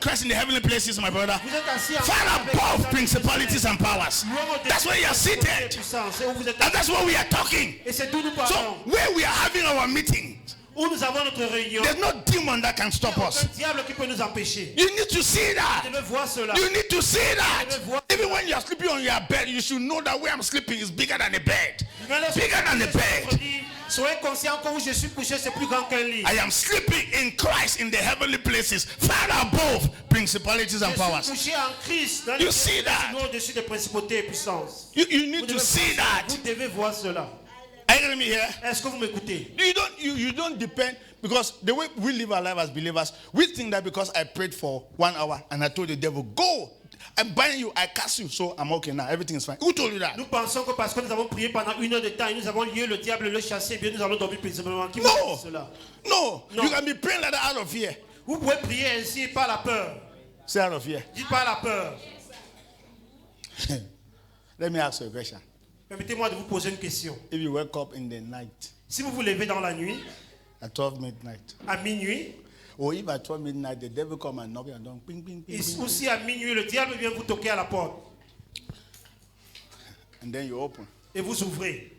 Christ in the heavenly places, my brother. Vous êtes assis en Far avec above Christ. principalities and powers. That's where you are seated. C'est où vous êtes And that's where we are talking. Et c'est d'où nous So parlons. where we are having our meeting, Où nous avons notre réunion. there's no demon that can stop Il n'y a us. aucun diable qui peut nous empêcher. You need to see Vous that. devez voir cela. You need to see that. Even when you are sleeping on your bed, you should know that where I'm sleeping is bigger than a bed. Bigger than a bed. Soyez conscient que où je suis couché, c'est plus grand qu'un lit. I am sleeping in Christ in the heavenly places, far above principalities and Je powers. suis couché en Christ dans You les see that? au-dessus des principautés et puissances. You Vous need to devez see voir that. cela. Vous devez voir cela. Are you hearing me here? Est-ce que vous m'écoutez? You don't depend, because the way we live our life as believers, we think that because I prayed for 1 hour and I told the devil, go, I'm buying you, I cast you, so I'm okay now, everything is fine. Who told you that? Nous pensons que parce que nous avons prié pendant 1 heure de temps et nous avons lié le diable, le chasser, bien nous allons dormir paisiblement. Qui vous a No, dit cela? no, No. you can be praying like that out of fear. Vous pouvez prier ainsi par la peur. Say out of fear. Dites par la peur. Let me ask you a question. Permettez-moi de vous poser une question. If you wake up in the night, Si vous vous levez dans la nuit, at 12 midnight, à minuit, or if at 12 midnight the devil come and knock your door, ping, ping, ping, et ping, aussi à minuit, le diable vient vous toquer à la porte and then you open, et vous ouvrez.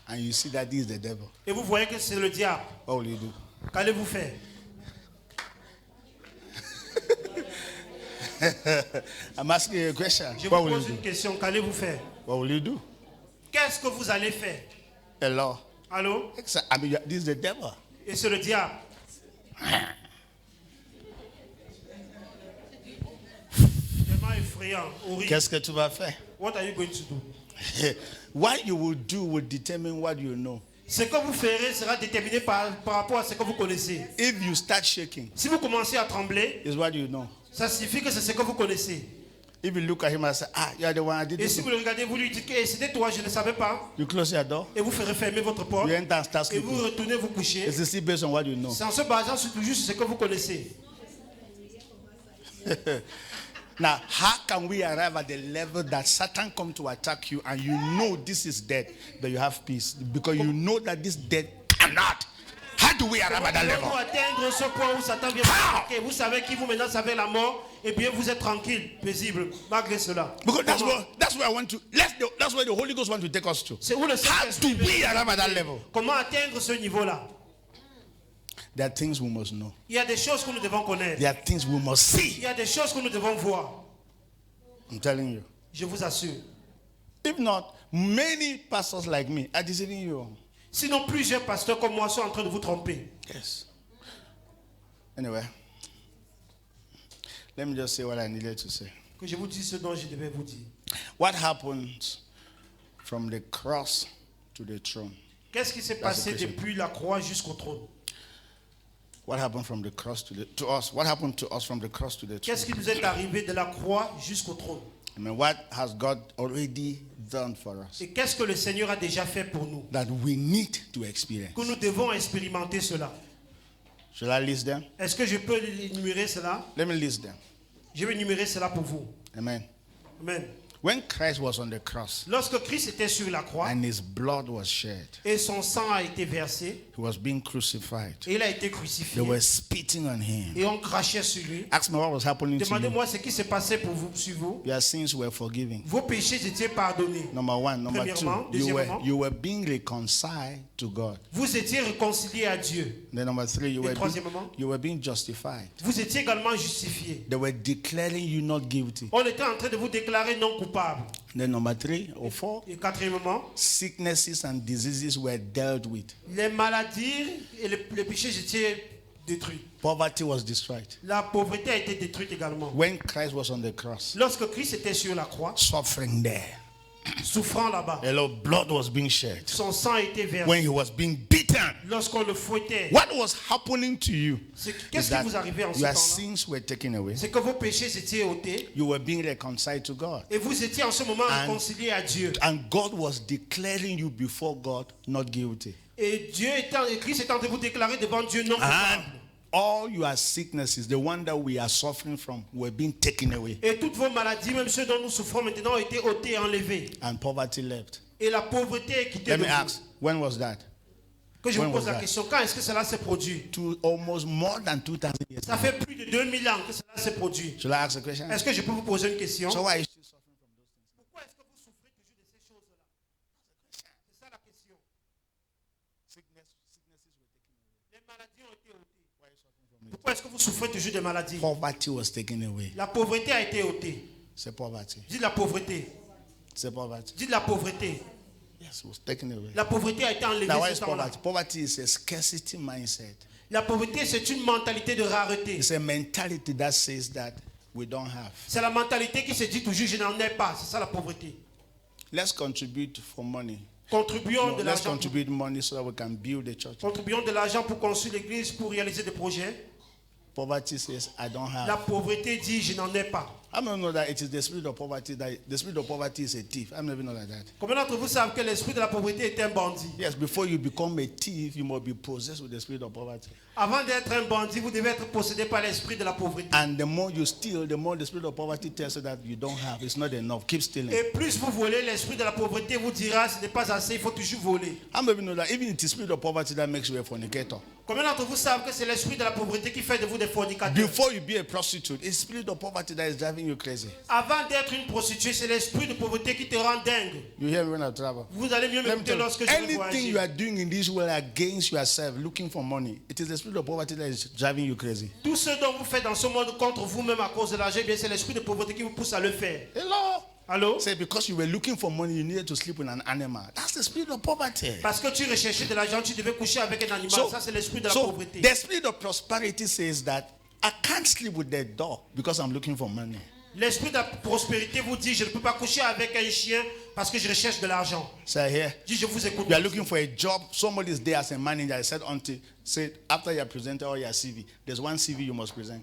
and you see that this is the devil, Et vous voyez que c'est le diable. what will you do? Qu'allez-vous faire? I'm asking you a question. Je What vous will you pose une do? question. Qu'allez-vous faire? What will you do? Qu'est-ce que vous allez faire? Hello? Allô? I mean, this is the devil. Et c'est le diable. Vraiment effrayant, horrible. Qu'est-ce que tu vas faire? What are you going to do? What you will do will determine what you know. Ce que vous ferez sera déterminé par rapport à ce que vous connaissez. If you start shaking, Si vous commencez à trembler, it's what you know. ça signifie que c'est ce que vous connaissez. If you look at him and say, you are the one I did Et this, si vous le regardez, vous lui dites que c'était toi, je ne savais pas. you close your door, Et vous ferez fermer votre porte. you enter and start Et vous sleeping. retournez vous coucher. It's still based on what you know. C'est en se basant sur toujours sur ce que vous connaissez. Now, how can we arrive at the level that Satan come to attack you and you know this is dead, but you have peace? Because you know that this death cannot. How do we arrive at that level? Pour atteindre ce point où Satan vient vous attaquer, vous savez qui vous menace avec la mort, et bien vous êtes tranquille, paisible, malgré cela. Because that's Comment? where I want to, that's where the Holy Ghost wants to take us to. C'est où le How Saint-Esprit do we veut- arrive at that level? Comment atteindre ce niveau-là? There are things we must know. Il y a des choses que nous devons connaître. There are things we must Il see. y a des choses que nous devons voir. I'm telling you. Je vous assure. If not, many pastors like me are deceiving you. Sinon, plusieurs pasteurs comme moi sont en train de vous tromper. Yes. Anyway, let me just say what I needed to say. Que je vous dise ce dont je devais vous dire. What happens from the cross to the throne? Qu'est-ce qui s'est That's passé the question. depuis la croix jusqu'au trône? What happened from the cross to us? What happened to us from the cross to the throne? Qu'est-ce qui nous est arrivé de la croix jusqu'au trône? I mean, what has God already done for us Et qu'est-ce que le Seigneur a déjà fait pour nous? that we need to experience? Que nous devons expérimenter cela. Shall I list them? Est-ce que je peux énumérer cela? Let me list them. Je vais énumérer cela pour vous. Amen. Amen. When Christ was on the cross Lorsque Christ était sur la croix and his blood was shed, et son sang a été versé he was being crucified. et il a été They crucifié were spitting on him. et on crachait sur lui. Ask me what was happening to you. Demandez-moi ce qui s'est passé pour vous, sur vous. Your sins were forgiven. Vos péchés étaient pardonnés. Number one. Number Premièrement, two, deuxièmement. you were being reconciled to God. Vous étiez réconciliés à Dieu. Then number three, Et troisièmement, you were being justified. vous étiez également justifiés. They were declaring you not guilty. On était en train de vous déclarer non coupable. Then number three or four, Et quatrièmement, sicknesses and diseases were dealt with. les maladies et les péchés étaient détruits. Poverty was destroyed. La pauvreté a été détruite également. When Christ was on the cross, Lorsque Christ était sur la croix, suffering there, souffrant là-bas, hello, blood was being shed. son sang a été versé. When he was being beaten, Lorsqu'on le fouettait, what was happening to you is qu'est-ce qui that vous arrivait en ce your temps-là? sins were taken away. C'est que vos péchés étaient ôtés You were being reconciled to God. et vous étiez en ce moment And- réconciliés à Dieu. And God was declaring you before God not guilty. Et Christ est en train de vous déclarer devant Dieu non And coupable. all your sicknesses, the one that we are suffering from, were being taken away. Et toutes vos maladies, même ceux dont nous souffrons maintenant, ont été ôtées et enlevées. And poverty left. Et la pauvreté est quittée Let de me vous. ask, when was that? Que je When vous pose was la that? question, quand est-ce que cela s'est produit? Almost more than 2,000 years Ça ago. fait plus de 2000 ans que cela s'est produit. Should I ask a question? Est-ce que je peux vous poser une question? So why are you still suffering from those things? Pourquoi est-ce que vous souffrez toujours de ces choses-là? C'est ça la question. Sicknesses were taken away. Les maladies ont été ôtées. Why are you suffering from it? Pourquoi est-ce que vous souffrez toujours de maladies? Poverty was taken away. La pauvreté a été ôtée. C'est poverty. Dites la pauvreté. C'est poverty. Dites la pauvreté. Yes, it was taken away. La pauvreté a été enlevée Now, what is ce temps-là. poverty? Poverty is a scarcity mindset. La pauvreté, c'est une mentalité de rareté. It's a mentality that says that we don't have. C'est la mentalité qui se dit toujours je n'en ai pas. C'est ça la pauvreté. Let's contribute for money. Contribuons No, de let's l'argent. contribute money so that we can build the church. Contribuons de l'argent pour construire l'église, pour réaliser des projets. Poverty says, I don't La have. pauvreté dit je n'en ai pas. I don't know that it is the spirit of poverty that the spirit of poverty is a thief. I never know like that. Combien d'entre vous savent que l'esprit de la pauvreté est un bandit? Yes, before you become a thief, you must be possessed with the spirit of poverty. Avant d'être un bandit, vous devez être possédé par l'esprit de la pauvreté. And the more you steal, the more the spirit of poverty tells you that you don't have. It's not enough. Keep stealing. Et plus vous volez, l'esprit de la pauvreté vous dira ce n'est pas assez, il faut toujours voler. I don't even know that even it is spirit of poverty that makes you a fornicator. Combien d'entre vous savent que c'est l'esprit de la pauvreté qui fait de vous des fornicateurs? Before you be a prostitute, it's spirit of poverty that is driving you crazy. Avant d'être une prostituée, c'est l'esprit de pauvreté qui te rend dingue. You hear me when I travel? Vous allez mieux Let me m'écouter tell you, lorsque je vais anything you voyager. are doing in this world against yourself, looking for money, it is the spirit of poverty that is driving you crazy. Tout ce dont vous faites dans ce monde contre vous-même à cause de l'argent, eh bien c'est l'esprit de pauvreté qui vous pousse à le faire. Hello? Allô? Say because you were looking for money, you needed to sleep with an animal. That's the spirit of poverty. Parce que tu recherchais de l'argent, tu devais coucher avec un animal. Ça, c'est l'esprit de la So pauvreté. the spirit of prosperity says that I can't sleep with the dog because I'm looking for money. L'esprit de la prospérité vous dit, je ne peux pas coucher avec un chien parce que je recherche de l'argent. Say here. Dis, je vous écoute. You are looking for a job. Somebody is there as a manager. I said after you have presented all your CV, there's one CV you must present.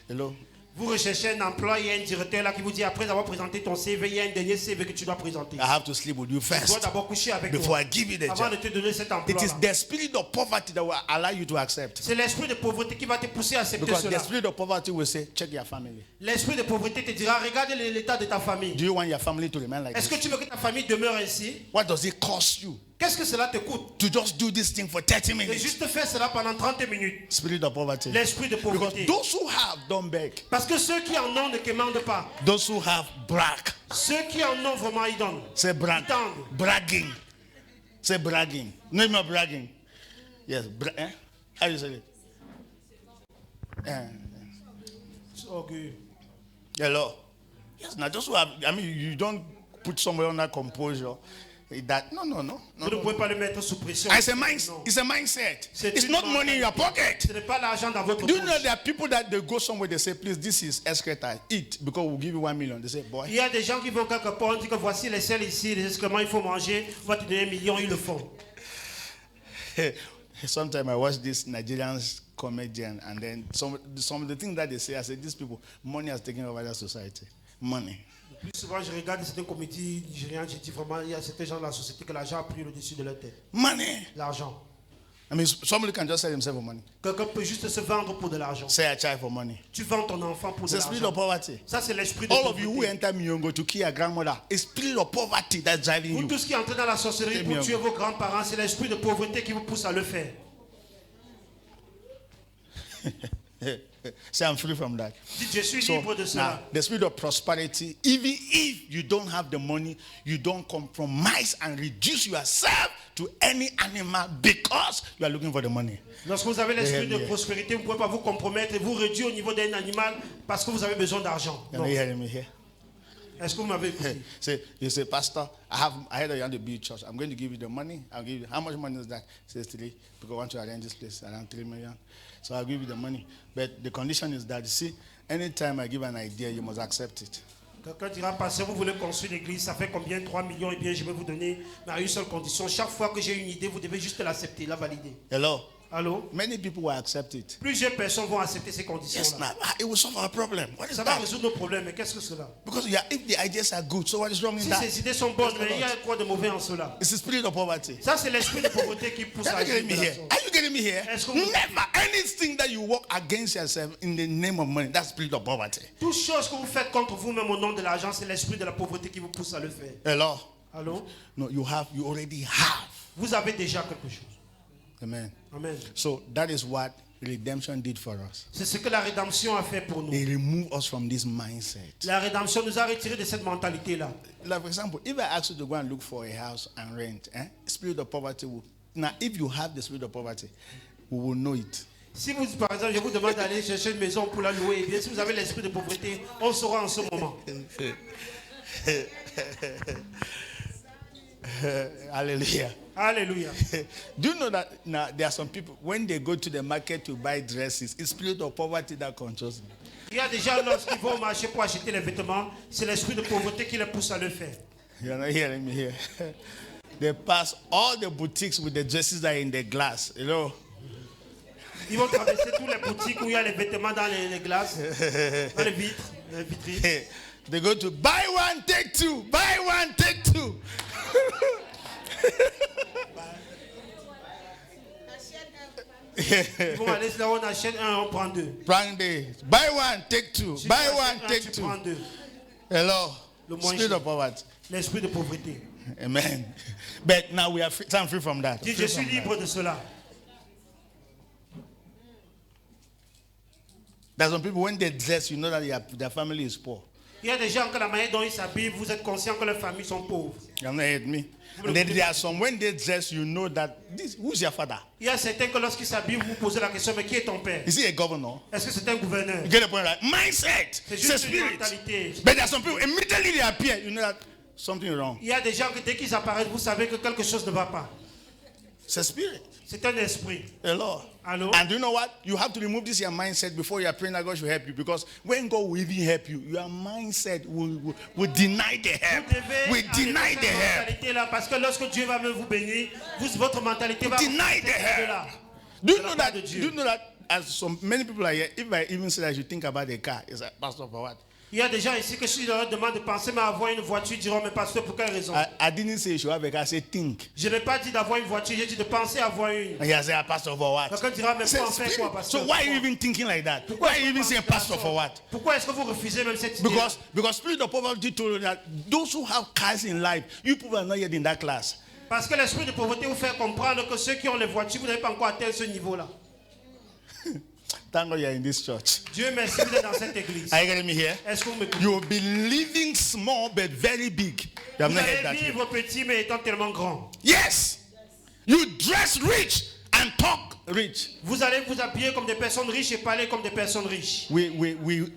Hello? Vous recherchez un emploi, il y a un directeur là qui vous dit, après avoir présenté ton CV, il y a un dernier CV que tu dois présenter. I have to sleep with you Tu dois first d'abord coucher avec before toi I give you the avant de job. te donner cet It emploi. is the spirit of poverty that will allow you to accept. C'est l'esprit de pauvreté qui va te pousser à accepter Because the cela. spirit of poverty will say, check your family. L'esprit de pauvreté te dira, regarde l'état de ta famille. Do you want your family to remain like Est-ce que this? tu veux que ta famille demeure ainsi? What does it cost you Qu'est-ce que cela te coûte? to just do this thing for 30 Et minutes? juste faire cela pendant 30 minutes. Spirit of poverty. L'esprit de Because pauvreté. those who have don't beg. Parce que ceux qui en ont ne commandent pas. Those who have brag. Ceux qui en ont vraiment, ils donnent. Say brag. Ils tendent. Bragging. Say bragging. No, you're not bragging. Yes. How do you say it? Orgueil. Hello. Yes. Now, those who have, I mean, you don't put somebody under composure. That no. Vous ne pouvez pas le mettre sous pression. It's Non. a mindset. C'est It's une not money in your mentalité. pocket. Ce n'est pas l'argent dans votre Do you know poche. there are people that they go somewhere, they say, please, this is excreta, eat, because we'll give you 1 million. They say, Il boy, y a des gens qui vont quelque part, on dit que voici les sels ici, les excréments, il faut manger, on va te donner 1 million, ils le font. sometimes I watch this Nigerian comedian, and then some of the things that they say, I say, these people, money has taken over their society. Money. Le plus souvent, je regarde certaines comédies nigériennes, je dis vraiment, il y a certains gens de la société que l'argent a pris le dessus de leur tête. Money. L'argent. I mean, somebody can just sell himself for money. Quelqu'un peut juste se vendre pour de l'argent. Say a child for money. Tu vends ton enfant pour It's de the spirit l'argent. of poverty. Ça, c'est l'esprit de All of you who pauvreté. enter Miyongo to kill your grandmother, it's spirit of poverty that's driving Vous you. tous qui entrez dans la sorcellerie pour tuer vos grands-parents, c'est l'esprit de pauvreté qui vous pousse à le faire. Say I'm free from that. Dites, je suis So libre de now, cela. the spirit of prosperity, even if you don't have the money, you don't compromise and reduce yourself to any animal because you are looking for the money. Lorsque vous avez l'esprit de Yeah. prospérité, vous ne pouvez pas vous compromettre et vous réduire au niveau d'un animal parce que vous avez besoin d'argent. Are you hearing me here? Est-ce que vous m'avez écouté? You say, Pastor, I heard that you want to build church. I'm going to give you the money. I'll give you, how much money is that? Says 3, because I want to arrange this place around 3 million. So I'll give you the money. But the condition is that, you see, anytime I give an idea, you must accept it. Quelqu'un dira, pasteur, vous voulez construire l'église, ça fait combien? 3 millions, eh bien je vais vous donner, mais à une seule condition. Chaque fois que j'ai une idée, vous devez juste l'accepter, la valider. Hello? Allô? Many people will accept it. Plusieurs personnes vont accepter ces Yes, conditions-là. now, it will solve our problem. What is Ça va that? résoudre nos problèmes, mais qu'est-ce que cela? Because if the ideas are good, so what is wrong in Si that? ces idées sont bonnes, mais il y a quoi de mauvais en cela? It's the spirit of poverty. Ça, c'est l'esprit de pauvreté qui pousse à Are you agir getting de me la here? sorte. Are you getting me here? Est-ce que vous- Never anything that you work against yourself in the name of money. That's spirit of poverty. Toute chose que vous faites contre vous-même au nom de l'argent, c'est l'esprit de la pauvreté qui vous pousse à le faire. Hello? Allô? No, you already have. Vous avez déjà quelque chose. Amen. Amen. So that is what redemption did for us. C'est ce que la rédemption a fait pour nous. It removed us from this mindset. La rédemption nous a retirés de cette mentalité-là. Like for example, if I ask you to go and look for a house and rent, spirit of poverty will. Now, if you have the spirit of poverty, we will know it. Si vous, par exemple, je vous demande d'aller chercher une maison pour la louer, et bien si vous avez l'esprit de pauvreté, on saura en ce moment. Hallelujah. Alléluia. Do you know that now there are some people, when they go to the market to buy dresses, it's spirit of poverty that controls them. Il y a des gens, lorsqu'ils vont au marché pour acheter les vêtements, c'est l'esprit de pauvreté qui les pousse à le faire. You're not hearing me here. They pass all the boutiques with the dresses that are in the glass, you know. Ils vont traverser toutes les boutiques où il y a les vêtements dans les glaces, dans les vitres, les vitrines. They go to buy one, take two, buy one, take two. Ils vont aller là où on achète un, on prend deux. Buy one, take two, Si buy tu one, achètes un, take tu two. prends deux. Hello, Le moins spirit cher. of poverty. L'esprit de pauvreté. Amen. But now we are free, I'm free from that. Dis, Free je suis from libre de cela. that. There's some people when they dress, you know that their family is poor. Il y a des gens que la manière dont ils s'habillent, vous êtes conscient que leurs familles sont pauvres. You not heard me? And then there are some when they dress, you know that who's your father? Il y a certains que lorsqu'ils s'habillent, vous vous posez la question, mais qui est ton père? Is he a governor? Est-ce que c'est un gouverneur? You get the point, right? Mindset. C'est It's juste a une spirit. mentalité. But there are some people immediately they appear, you know that something is wrong. Il y a des gens que dès qu'ils apparaissent, vous savez que quelque chose ne va pas. It's a spirit. C'est un esprit. Hello. Hello. And you know what? You have to remove this your mindset before you are praying that God should help you. Because when God will even help you, your mindset will deny the help. Vous devez Will deny arrêter the cette help. mentalité-là, parce que lorsque Dieu va vous bénir, votre mentalité va vous Deny the sortir de help. là. Do you De la know part that? de Do Dieu. you know that? As some many people are here, if I even say that you think about a car, it's like, Pastor, for what? Il y a des gens ici que si je leur demande de penser, mais avoir une voiture, ils diront, mais pasteur, pour quelle raison? I didn't say you should have a car. I said think. Je n'ai pas dit d'avoir une voiture, j'ai dit de penser à avoir une. And he said, Pastor, for what? Quelqu'un dira, mais Say, pour en faire quoi, spirit. pasteur? So why are you Pourquoi? even thinking like that? Pourquoi Why are you even saying Pastor for what? Pourquoi est-ce que vous refusez même cette idée? Because spirit of poverty told you that those who have cars in life, you people are not yet in that class. Parce que l'esprit de pauvreté vous fait comprendre que ceux qui ont les voitures, vous n'avez pas encore atteint ce niveau-là. Thank God you are in this church. Dieu merci, vous êtes dans cette église. Are you getting me here? Est-ce que vous m'écoutez? You will be living small but very big. You have Vous not heard that allez yet. vivre petit, mais étant tellement grand. Yes. You dress rich and talk rich. Vous allez vous habiller comme des personnes riches et parler comme des personnes riches.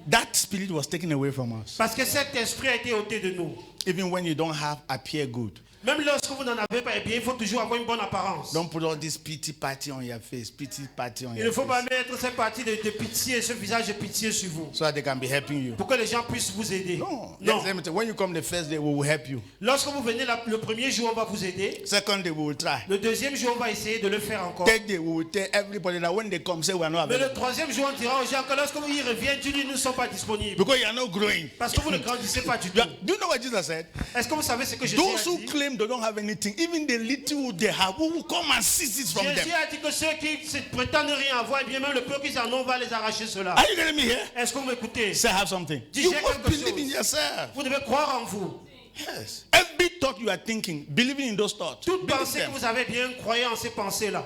That spirit was taken away from us. Parce que cet esprit a été ôté de nous. Even when you don't have, appear good. Même lorsque vous n'en avez pas, eh bien, il faut toujours avoir une bonne apparence. Don't put all this pity party on your face. Pity party on Il ne your faut pas face. mettre cette partie de pitié, ce visage de pitié sur vous. So that they can be helping you. Pour que les gens puissent vous aider. No. Non. Let me tell you, when you come the first day, we will help you. Lorsque vous venez le premier jour, on va vous aider. Second day, we will try. Le deuxième jour, on va essayer de le faire encore. Third day, we will tell everybody that when they come, say we are not Mais le available. troisième jour, on dira aux gens que lorsque ils reviennent, Dieu dit, nous ne sommes pas disponibles. Because you are not growing. Parce que vous ne grandissez pas du tout. Do you know what Jesus said? Est-ce que vous savez ce que Jésus Those a who dit? claim they don't have anything, even the little they have, we will come and seize it from them. Jésus a dit que ceux qui se prétendent rien avoir, eh bien même le peu qu'ils en ont, on va les arracher cela. Are you getting me here? Est-ce que vous m'écoutez? Say, have something. Dis, You j'ai must quelque believe in chose. yourself. Vous devez croire en vous. Yes. Every thought you are thinking, believing in those thoughts. Toute Believe pensée que them. vous avez bien, croyez en ces pensées-là.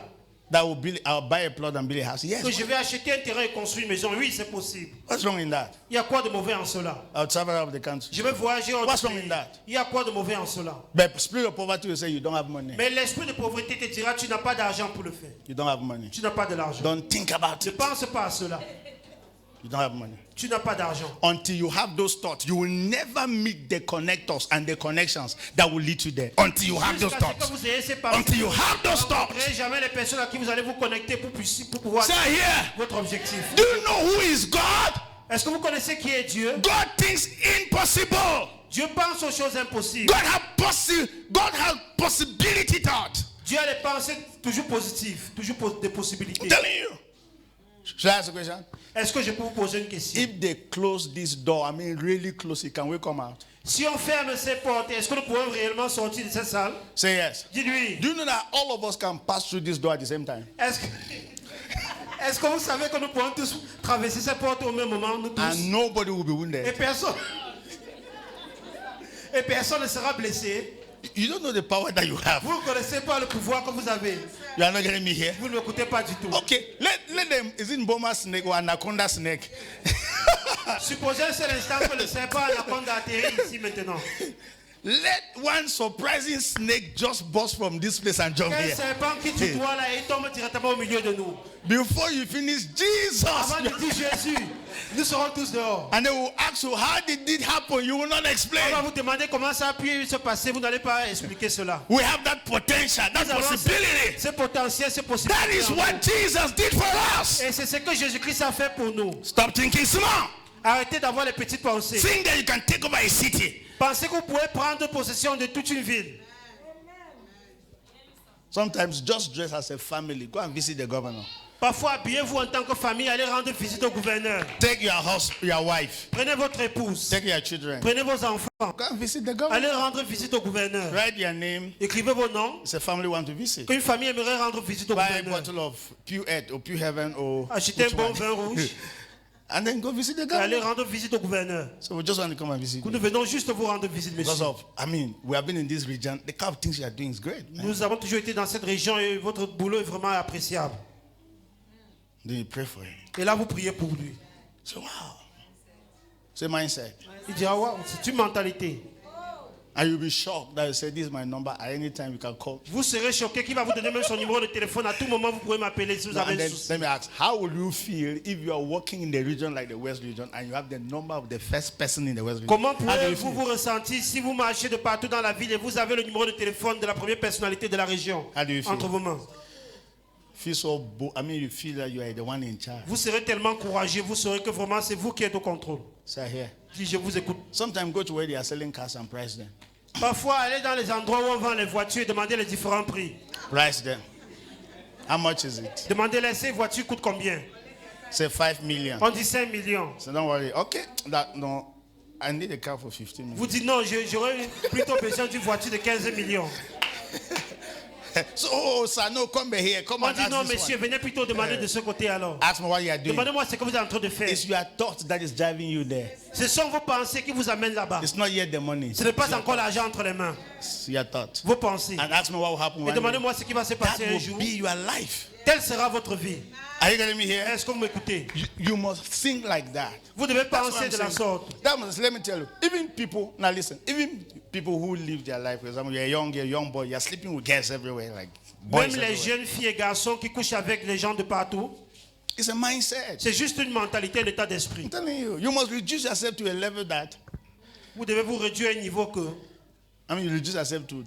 That will build, I'll buy a plot and build a house. Yes. Que je vais acheter un terrain et construire une maison. Oui, c'est possible. What's wrong in that? Il y a quoi de mauvais en cela? I'll travel out of the country. Je vais voyager en What's autre wrong in pays. that? Il y a quoi de mauvais en cela? But spirit of poverty will say you don't have money. Mais l'esprit de pauvreté te dira, tu n'as pas d'argent pour le faire. You don't have money. Tu n'as pas de l'argent. Don't think about Ne it. pense pas à cela. You don't have money. Tu n'as pas d'argent. Until you have those thoughts, you will never meet the connectors and the connections that will lead you there. Until you have those Jusqu'à ce que thoughts. vous ayez ces pensées, Until you have those vous ne thoughts. rencontrerez jamais les personnes à qui vous allez vous connecter pour pouvoir Say here. votre objectif. Do you know who is God? Est-ce que vous connaissez qui est Dieu? God thinks impossible. Dieu pense aux choses impossibles. God has possibility thought. Dieu a des pensées toujours positives, toujours des I'm possibilités. telling you. Should I ask a question? Est-ce que je peux vous poser une question? If they close this door, I mean really close it, can we come out? Si on ferme ces portes, est-ce que nous pouvons réellement sortir de cette salle? Say yes. Dis-lui. Do you know that all of us can pass through this door at the same time? Est-ce que vous savez que nous pouvons tous traverser ces portes au même moment, nous tous? And nobody will be Et wounded. personne ne sera blessé. You don't know the power that you have. Vous ne connaissez pas le pouvoir que vous avez. You are not getting me here. Vous ne m'écoutez pas du tout. Okay, let them. Is it Boma snake or anaconda snake? Supposez un seul instant que le serpent anaconda atterrit ici maintenant. Let one surprising snake just burst from this place and jump Quel here. serpent qui tutoie là et tombe directement au milieu de nous. Before you finish, Jesus. Avant de dire Jésus, nous serons tous dehors. And they will ask you, how did it happen? You will not On va explain. vous demander comment ça a pu se passer. Vous n'allez pas expliquer cela. We have that potential, that Nous avons possibility. ce potentiel, ce That possibilité. is what Jesus did for us. Et c'est ce que Jésus-Christ a fait pour nous. Stop thinking small. Arrêtez d'avoir les petites pensées. Think that you can take over a city. Pensez que vous pouvez prendre possession de toute une ville. Sometimes just dress as a family. Go and visit the governor. Parfois, habillez-vous en tant que famille, allez rendre visite au gouverneur. Take your husband, your wife. Prenez votre épouse, Take your children. prenez vos enfants, Go and visit the governor. allez rendre visite au gouverneur. Write your name. Écrivez vos noms. It's a family want to visit. Qu'une famille aimerait rendre visite au Buy a gouverneur. bottle of Pure Earth or Pure Heaven or Achetez un which bon one? vin rouge And then go visit the et allez governor. rendre visite au gouverneur. So we just want to come and visit. Nous venons juste vous rendre visite, Because monsieur. of, we have been in this region. The kind of things you are doing is great. Man. Nous avons toujours été dans cette région et votre boulot est vraiment appréciable. Then you pray for him. Et là, vous priez pour lui. So wow. It's a mindset. Il dira, wow, c'est une mentalité. And you'll be shocked that you say, this is my number. At any time you can call. Vous serez choqué qu'il va vous donner même son numéro de téléphone. À tout moment, vous pouvez m'appeler si vous No, avez and un then souci. let me ask, how will you feel if you are working in the region like the West region and you have the number of the first person in the West region? Comment How do you pouvez-vous feel? vous ressentir si vous marchez de partout dans la ville et vous avez le numéro de téléphone de la première personnalité de la région How do you feel? entre vos mains? Feel so you feel that you are the one in charge. Vous serez tellement courageux, vous saurez que vraiment c'est vous qui êtes au contrôle. Say here. Si je vous écoute. Sometimes go to where they are selling cars and price them. Parfois, allez dans les endroits où on vend les voitures et demandez les différents prix. Price them. How much is it? Demandez-les ces voitures coûtent combien. Say 5 million. On dit 5 millions. So don't worry. Okay. No. I need a car for 15 million. Vous dites non, j'aurais plutôt besoin d'une voiture de 15 millions. So, sir, no, come here. Come On and dit ask non, this monsieur, one. venez plutôt demander de ce côté alors. Ask me what you are doing. Demandez-moi ce que vous êtes en train de faire. It's your thought that is driving you there. Ce sont vos pensées qui vous amènent là-bas. It's not yet the money. Ce n'est pas encore l'argent entre les mains. It's your thought. Vos pensées. And ask me what will happen Et one day. demandez-moi ce qui va se That passer un will jour. be your life. Telle sera votre vie. Are you getting me here? Est-ce que vous m'écoutez? You must think like that. Vous devez That's what penser I'm de la saying. sorte. That must, let me tell you, even people, now listen, even people who live their life, for example, you're a young boy, you're sleeping with girls everywhere, like boys Même les everywhere. jeunes filles et garçons qui couchent avec les gens de partout, It's a mindset. c'est juste une mentalité, un état d'esprit. I'm telling you, you must reduce yourself to a level that, Vous devez vous réduire à un niveau que you reduce yourself to, you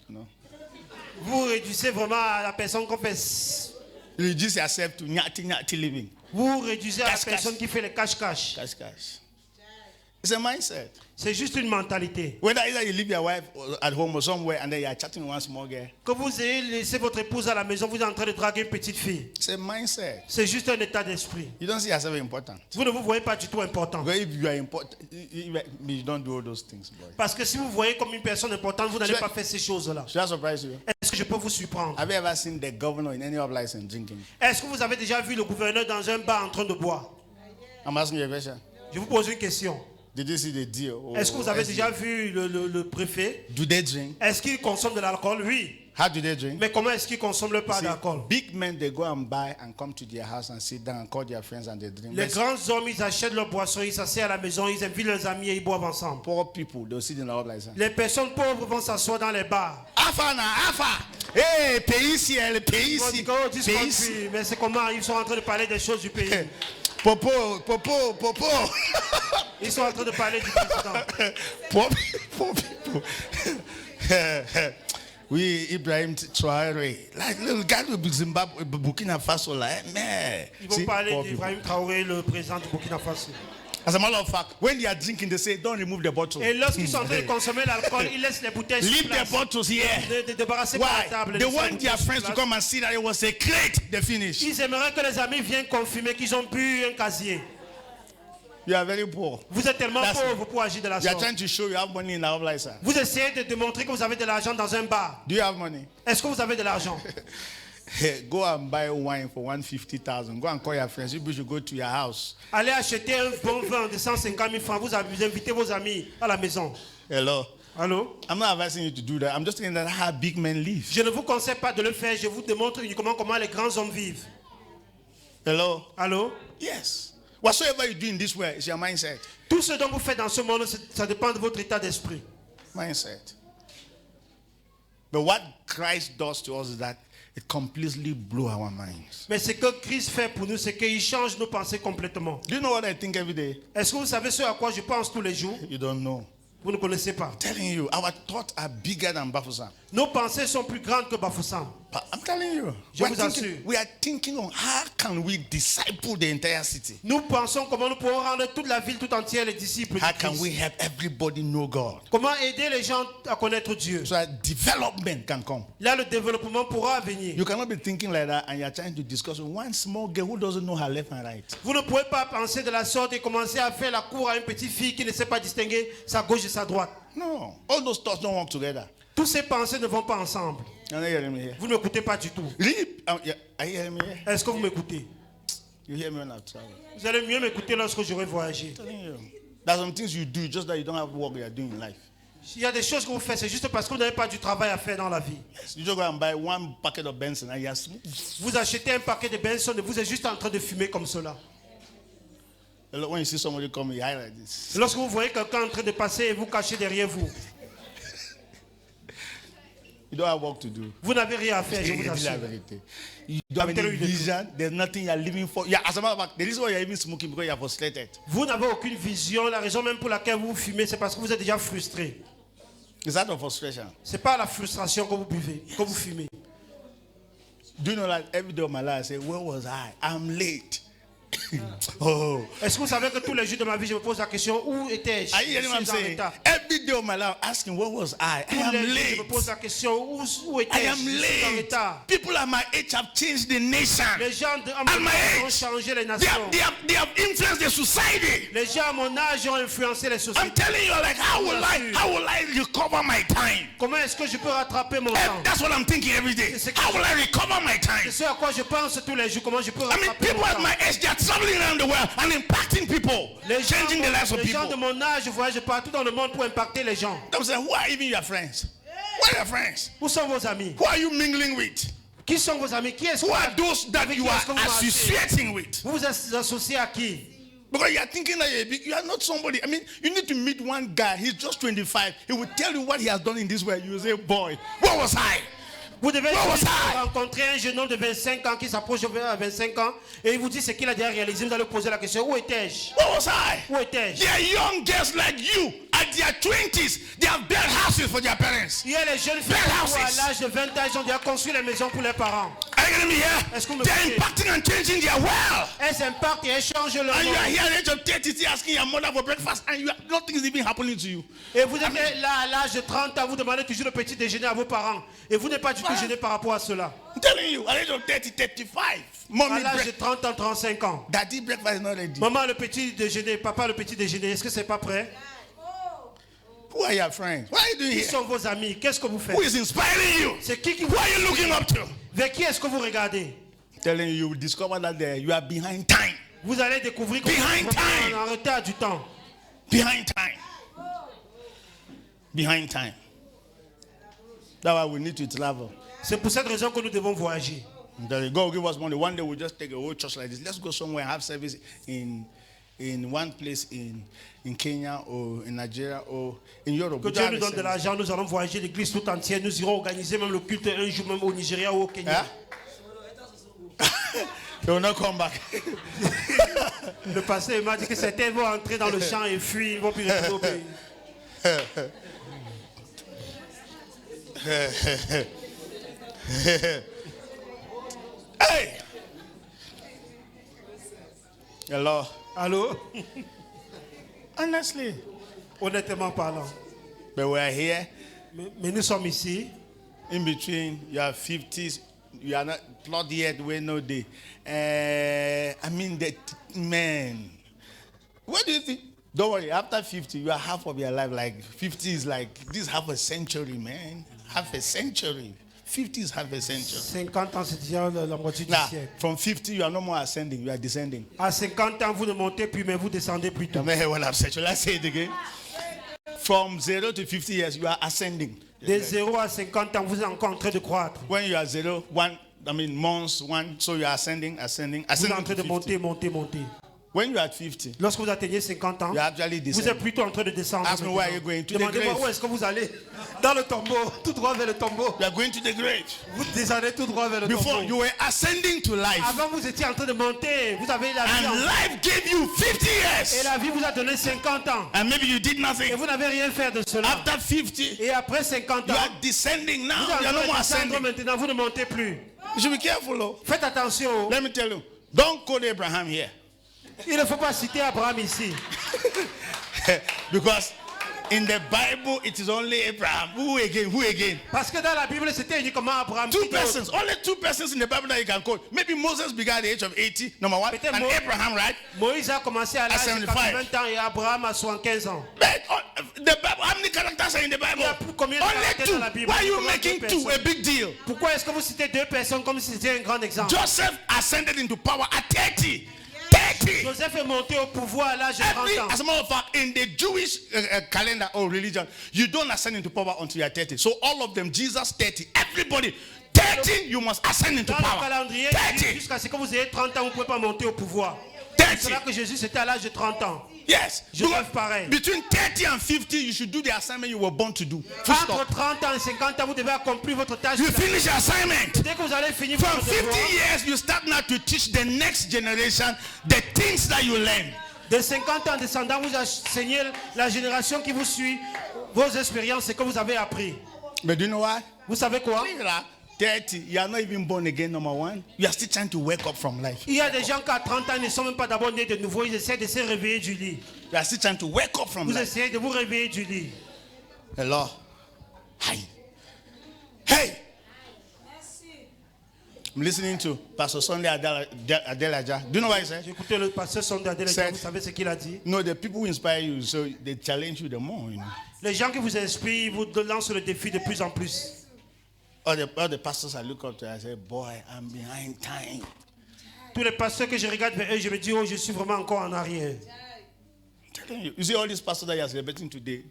know, vous réduisez vraiment à la personne qu'on fait. you reduce yourself to nyati living. Vous réduisez à la Cache-cache. personne qui fait les cache-cache. Cash. It's a mindset. C'est juste une mentalité. Whether either you leave your wife at home or somewhere and then you are chatting with one small girl, Que vous ayez laissé votre épouse à la maison, vous êtes en train de draguer une petite fille. it's a mindset. C'est juste un état d'esprit. You don't see yourself important. Vous ne vous voyez pas du tout important. But if you are important, you don't do all those things, boy. Parce que si vous voyez comme une personne importante, vous n'allez Je- pas faire ces choses-là. Should I surprise you? Est-ce que je peux vous surprendre? Have you ever seen the governor in any of lights and drinking? Est-ce que vous avez déjà vu le gouverneur dans un bar en train de boire? I'm asking you a question. Je vous pose une question. Did you see the deal? Est-ce que vous avez déjà vu le préfet? Do they drink? Est-ce qu'il consomme de l'alcool? Oui. How do they drink? Mais comment est-ce qu'il consomme le pas See, d'alcool? big men, they go and buy and come to their house and sit down and call their friends and they drink. Les But grands hommes, ils achètent leur boisson, ils s'asseyent à la maison, ils invitent leurs amis et ils boivent ensemble. poor people, they'll sit in the hall like that. Les personnes pauvres vont s'asseoir dans les bars. Afa na afa. Hey, pays ciel, pays Ils vont ici, dire, oh, this pays country. ici. Mais c'est comment? Ils sont en train de parler des choses du pays. Popo. Ils sont en train de parler du président. Poor people. We Ibrahim Traoré, like little guy with Zimbabwe, Burkina Faso, like man. Ils vont See, parler poor people. d'Ibrahim Traoré, le président du Burkina Faso. As a matter of fact, when they are drinking, they say, don't remove the bottle. Et lorsqu'ils sont en train de consommer l'alcool, ils laissent les bouteilles sur Leave the place. bottles here. De débarrasser par la Why? table. They laisser les want bouteilles their sur friends to place. come and see that it was a crate, they finish. Ils aimeraient que les amis viennent confirmer qu'ils ont bu un casier. You are very poor. Vous êtes tellement That's- pauvre pour agir de la You are sorte. trying to show you have money in our life. Vous essayez de démontrer que vous avez de l'argent dans un bar. Do you have money? Est-ce que vous avez de l'argent? Go and buy wine for 150,000. Go and call your friends. You should go to your house. Allez acheter un bon vin de 150 000 francs. Vous invitez vos amis à la maison. Hello. Allô? I'm not advising you to do that. I'm just saying that how big men live. Je ne vous conseille pas de le faire. Je vous démontre uniquement comment les grands hommes vivent. Hello? Allô? Yes. Whatsoever you do in this way is your mindset. Tout ce dont vous faites dans ce monde, ça dépend de votre état d'esprit. Mindset. But what Christ does to us is that it completely blew our minds. Mais ce que Christ fait pour nous, c'est qu'il change nos pensées complètement. Do you know what I think every day? Est-ce que vous savez ce à quoi je pense tous les jours? You don't know. Vous ne connaissez pas. I'm telling you, our thoughts are bigger than Bafoussam. Nos pensées sont plus grandes que Bafoussam. But I'm telling you, Je vous assure. we are thinking on how can we disciple the entire city? Nous pensons comment nous pouvons rendre toute la ville tout entière les disciples de How can Christ. we help everybody know God? Comment aider les gens à connaître Dieu. So that development can come. Là, le développement pourra venir. You cannot be thinking like that and you're trying to discuss with one small girl who doesn't know her left and right. Vous ne pouvez pas penser de la sorte et commencer à faire la cour à une petite fille qui ne sait pas distinguer sa gauche et sa droite. No, all those thoughts don't work together. Tous ces pensées ne vont pas ensemble. You're not hearing me here. Vous ne m'écoutez pas du tout. Really? Are you hearing me here? Est-ce que vous m'écoutez? You hear me when I travel. Vous allez mieux m'écouter lorsque j'aurai voyagé. I'm telling you. There's some things you do just that you don't have work you are doing in life. Il y a des choses que vous faites, c'est juste parce que vous n'avez pas du travail à faire dans la vie. Yes. You just go and buy one packet of Benson and you're smooth. Vous achetez un paquet de Benson et vous êtes juste en train de fumer comme cela. When you see somebody come, you hide like this. Lorsque vous voyez quelqu'un en train de passer et vous cachez derrière vous, You don't have work to do. vous n'avez rien à faire, je vous It's assure. la vérité. You don't have any vision. There's nothing you're living for. Yeah, as a matter of fact, the reason why you're even smoking because you're frustrated. Vous n'avez aucune vision. La raison même pour laquelle vous fumez, c'est parce que vous êtes déjà frustré. It's out of frustration. C'est pas la frustration que vous buvez, que vous fumez. Do you know that every day of my life I say, where was I? I'm late. Oh. Est-ce que vous savez que tous les jours de ma vie, je me pose la question, où étais-je? Are you hearing what I'm Je suis en saying? état. Every day of my life asking, where was I? I Tous am les jours, je late. me pose la question, où I étais-je? am Je suis en late. état. People at my age have changed the nation. Les gens à At mon my âge ont age, changé les They nations. have influenced the society. Les gens à mon âge ont influencé les I'm sociétés. telling you, like, how will I recover my time? Comment est-ce que je peux rattraper mon temps? That's what I'm thinking every day. C'est How will I recover my time? C'est ce à quoi je pense tous les jours. Comment je peux I mean, rattraper people mon at temps? my age, they are traveling around the world and impacting people, changing the lives of Les gens de people. mon âge voyagent partout dans le monde pour impacter les gens. I'm saying, who are even your friends? Who are your friends? Où sont vos amis? Who are you mingling with? Qui sont vos amis? Qui est-ce Who que are those that avec you qui are est-ce que vous marchez? associating with? Vous vous associez à qui? Because you are thinking that you're big, you are not somebody. I mean, you need to meet one guy. He's just 25. He will tell you what he has done in this way. You will say, boy, where was I? Vous devez Where was I? rencontrer un jeune homme de 25 ans qui s'approche à 25 ans et il vous dit ce qu'il a déjà réalisé. Vous allez poser la question, où étais-je? Where was I? Où étais-je? They are young girls like you at their 20s. They have built houses for their parents. Il y a les jeunes filles qui, à l'âge de 20 ans, ils ont déjà construit les maisons pour leurs parents. Are you getting me here? Est-ce que vous me They're suivez? impacting and changing their world. Elles impactent et elles changent leur And you are monde. here at the age of 30 still asking your mother for breakfast and nothing is even happening to you. Et vous êtes là à l'âge de 30 ans, vous demandez toujours le petit déjeuner à vos parents. Et vous n'êtes pas du tout gêné par rapport à cela. I'm telling you, at the age of 30, 35, À mommy, l'âge de 30 ans, 35 ans. daddy breakfast is not ready. Maman, le petit déjeuner, papa, le petit déjeuner, est-ce que c'est pas prêt? Who are your friends? What are you doing Qui here? sont vos amis? Qu'est-ce que vous faites? Who is inspiring you? C'est qui Who vous are you looking up to? Vers qui est-ce que vous regardez? Telling you, you will discover that you are behind time. Vous allez découvrir que Behind vous time. êtes en retard du temps. Behind time. Behind time. That's why we need to travel. C'est pour cette raison que nous devons voyager. I'm telling you, God will give us money. One day we'll just take a whole church like this. Let's go somewhere and have service in one place in Kenya or in Nigeria or in Europe. Que We Dieu don't nous have a donne de service. l'argent, nous allons voyager l'église tout entière. Nous irons organiser même le culte un jour même au Nigeria ou au Kenya. Huh? They will not come back. Le pasteur m'a dit que certains vont entrer dans le champ et fuir, ils vont plus retourner au pays. Hey! Hello. Allô? Honestly. Honnêtement parlant. But we are here Mais nous sommes ici. in between your 50s. You are not yet we know the. I mean, man. What do you think? Don't worry. After 50, you are half of your life. Like 50 is like this half a century, man. Half a century. 50 is half a century. 50 ans, c'est déjà la moitié du Now, siècle. from 50, you are no more ascending. You are descending. À 50 ans, vous ne montez plus, mais vous descendez plutôt. You may hear what I've said. Shall I say it again? From 0 to 50 years, you are ascending. De 0 à 50 ans, vous êtes encore en train de croître. When you are 0, 1, months, 1, so you are ascending. Vous êtes en Ascending train de to 50. monter. When you are at 50, Lorsque vous atteignez 50 ans, you are actually vous êtes descending. plutôt en train de descendre. Ask me where are you going? To the Demandez-moi où grave. est-ce que vous allez. Dans le tombeau, tout droit vers le tombeau. You are going to the grave. Vous descendez tout droit vers le Before tombeau. you were ascending to life. Avant, vous étiez en train de monter. Vous avez la vie. And life gave you 50 Et years. la vie vous a donné 50 ans. And maybe you did Et nothing. vous n'avez rien fait de cela. After 50, Et après 50 you ans, are descending vous now. You êtes are en no train more de descendre ascending. maintenant. Vous ne montez plus. You should be careful, though. Faites attention. Let me tell you. Don't quote Abraham here. Il ne faut pas citer Abraham ici. Because in the Bible, it is only Abraham. Who again? Parce que dans la Bible, c'était uniquement Abraham. Two Qui d'autre? persons. Only two persons in the Bible that you can quote. Maybe Moses began at the age of 80, number one. Peut-être And Abraham, right? Moïse a commencé à l'âge de 75. 80 ans et Abraham à 75 ans. But the Bible, how many characters are in the Bible? Il y a combien de Only caractères two. dans la Bible? Why are you Comment making deux two a personnes? big deal? Pourquoi est-ce que vous citez deux personnes comme si c'était un grand exemple? Joseph ascended into power at 30. 30. Joseph est monté au pouvoir à l'âge de 30 ans. As a matter of fact, in the Jewish calendar or religion, you don't ascend into power until you are 30. So all of them, Jesus 30, everybody 30, you must ascend into Dans le power. calendrier, 30. jusqu'à ce que vous ayez 30 ans, vous ne pouvez pas monter au pouvoir. 30. C'est là que Jésus c'était à l'âge de 30 ans. Yes. Joseph pareil. Between 30 and 50, you should do the assignment you were born to do. Full Entre stop. 30 ans et 50 ans, vous devez accomplir votre tâche. You finish your assignment. Dès que vous allez finir From votre 50 devoir, years, you start now to teach the next generation the things that you learn. de 50 ans descendant, vous enseignez la génération qui vous suit vos expériences et que vous avez appris. But do you know what? Vous savez quoi? 30, you are not even born again, number one. You are still trying to wake up from life. Il y a des gens qui à 30 ans ne sont même pas d'abord nés de nouveau, ils essaient de se réveiller du lit. You are still trying to wake up from Vous life. essayez de vous réveiller du lit. Hello. Hi. Hey. I'm listening to Pastor Sunday Adelaja. Do you know what he said? J'ai écouté le pasteur Sunday Adelaja, vous savez ce qu'il a dit? No, the people who inspire you, so they challenge you the more, you know. Les gens qui vous inspirent, vous lancent le défi de plus en plus. All the pastors I look up to, I say, boy, I'm behind time. Tous les pasteurs que je regarde vers eux, je me dis, oh, je suis vraiment encore en arrière. I'm telling you. You see all these pastors that you are celebrating today,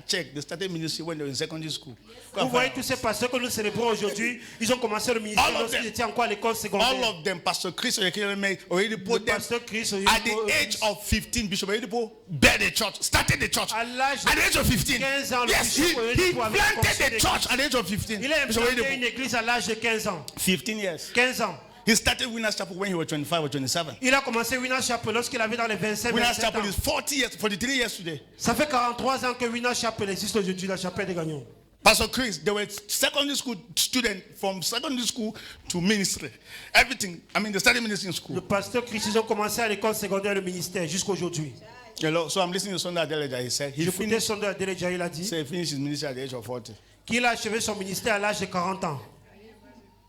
they started ministry when they were in secondary school. Vous voyez tous ces pasteurs que nous célébrons aujourd'hui, ils ont commencé le ministère All of lorsqu'ils them. étaient encore à l'école secondaire. All of them, Pastor Chris Oyekileme already Le put them pasteur Chris, at the age of 15. Bishop Oyedepo built the church, started the church à l'âge at the age of 15. 15 ans, le Yes, bishop he Oyedepo avait planted construit the church at the age of 15. il a Bishop implanté Oyedepo. une église à l'âge de 15 ans. 15 years. 15 ans. He started Winners Chapel when he was 25 or 27. Il a commencé Winners Chapel lorsqu'il avait dans les 25, Winners 27 ans. Chapel is 43 years today. Ça fait 43 ans que Winners Chapel existe aujourd'hui, la chapelle des gagnants. Pastor Chris, they were secondary school students from secondary school to ministry. Everything. I mean, they started ministry in Le school. pasteur Chris, ils ont commencé à l'école secondaire le ministère jusqu'à aujourd'hui. So I'm listening to Sunday Adelaja. He said he J'écoutais finished, Sunday Adelaja, il a dit he finished his ministry at the age of 40. qu'il a achevé son ministère à l'âge de 40 ans.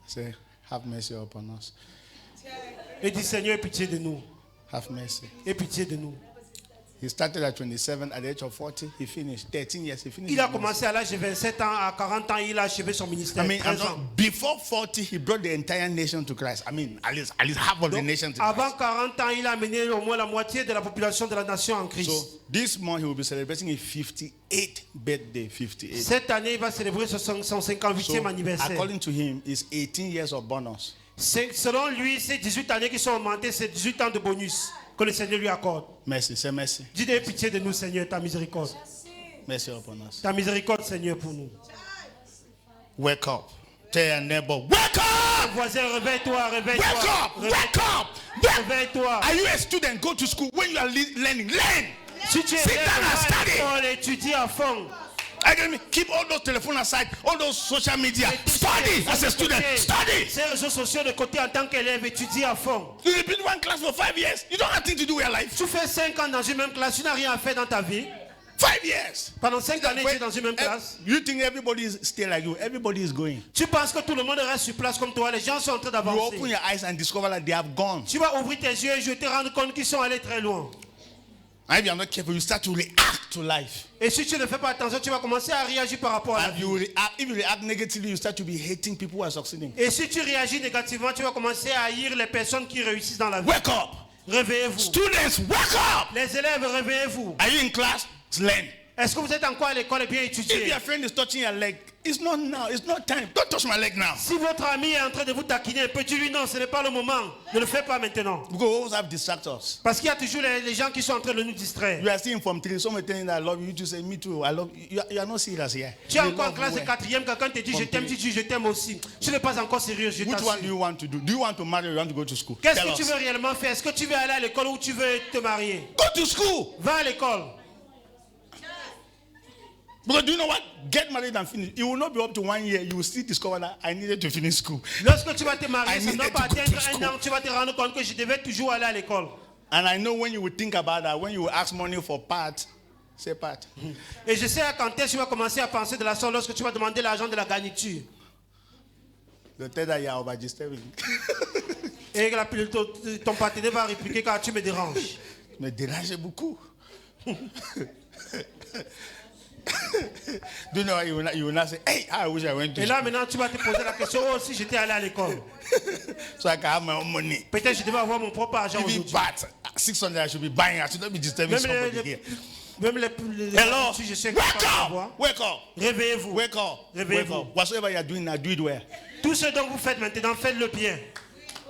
Say, have mercy upon us. Il dit, Seigneur, aie pitié de nous. Have mercy. Aie pitié de nous. He started at 27. At the age of 40, he finished. 13 years, he finished. Il a his ministry. commencé à l'âge de 27 ans, à 40 ans, il a achevé son ministère. I mean, 13 ans. before 40, he brought the entire nation to Christ. I mean, at least half of the nation to Avant Christ. 40 ans, il a amené au moins la moitié de la population de la nation en Christ. So this month, he will be celebrating his 58th birthday. 58. Cette année, il va célébrer son 58e So, anniversaire. according to him, it's 18 years of bonus. Selon lui, c'est 18 années qui sont augmentées, c'est 18 ans de bonus que le Seigneur lui accorde. Mercy, say mercy. Dis de pitié de nous, Seigneur, ta miséricorde. Mercy upon us. Ta miséricorde, Seigneur, pour nous. Wake up. Tell your neighbor, wake up! Voisin, réveille-toi, réveille-toi. Wake up! Wake up! Réveille-toi. Are you a student? Go to school. When you are learning, learn. Si tu es Sit down and study. l'école, étudie à fond. Keep all those telephones aside, all those social media. Study as a student. Study. Ces réseaux sociaux de côté en tant qu'élève, étudie à fond. You repeat one class for 5 years. You don't have nothing to do with your life. Tu fais 5 ans dans une même classe, tu n'as rien à faire dans ta vie. 5 years. Pendant 5 années, tu es dans une même classe. You think everybody is still like you? Everybody is going. Tu penses que tout le monde reste sur place comme toi. Les gens sont en train You d'avancer. open your eyes and discover that they have gone. Tu vas ouvrir tes yeux et je vais te rendre compte qu'ils sont allés très loin. And if you are not careful, you start to react to life. Et si tu ne fais pas attention, tu vas commencer à réagir par rapport à la And vie. if you react negatively, you start to be hating people who are succeeding. Et si tu réagis négativement, tu vas commencer à haïr les personnes qui réussissent dans la vie. Wake up. Réveillez-vous. Students, wake up. Les élèves, réveillez-vous. Are you in class? Learn. Est-ce que vous êtes encore à l'école et bien If étudié? your friend is touching your leg, it's not now. It's not time. Don't touch my leg now. Si votre ami est en train de vous taquiner un peu, dis-lui non, ce n'est pas le moment. Ne le fais pas maintenant. Because we always have distractors. Parce qu'il y a toujours les gens qui sont en train de nous distraire. You are still in Form 3. Somebody telling that I love you. You just say, me too. I love you. You are not serious here. Tu es You encore en love classe de where? 4e, quelqu'un te dit je t'aime, tu dis je t'aime aussi. Tu n'es pas encore sérieux, je Which one do t'assure. you want to do? Do you want to marry or you want to go to school? Qu'est-ce Tell que tu us. veux réellement faire? Est-ce que tu veux aller à l'école ou tu veux te marier? Go to school. Va à l'école. Because do you know what? Get married and finish. It will not be up to 1 year. You will still discover that I needed to finish school. Lorsque tu vas te marier, I ça ne doit needed pas to go atteindre to un school. an. Tu vas te rendre compte que je devais toujours aller à l'école. And I know when you will think about that, when you will ask money for part, say part. Et je sais quand est-ce que tu vas commencer à penser de la sorte lorsque tu vas demander l'argent de la garniture. They tell that you are over-disturbing. Et ton partenaire va répliquer car tu me déranges. Me dérange beaucoup. Do you know what you will not say, hey, I wish I went to Et là school maintenant tu vas te poser la question, oh si j'étais allé à l'école, so I can have my own money. peut-être je devais avoir mon propre argent Even aujourd'hui. part 600 I should be buying. I should not be disturbing Même somebody here. les Hello, si je sais que wake je peux up, avoir. wake up, Réveillez-vous. wake up, wake Réveillez-vous. up. Whatsoever you are doing now, do it well. Tout ce dont vous faites maintenant, faites-le bien.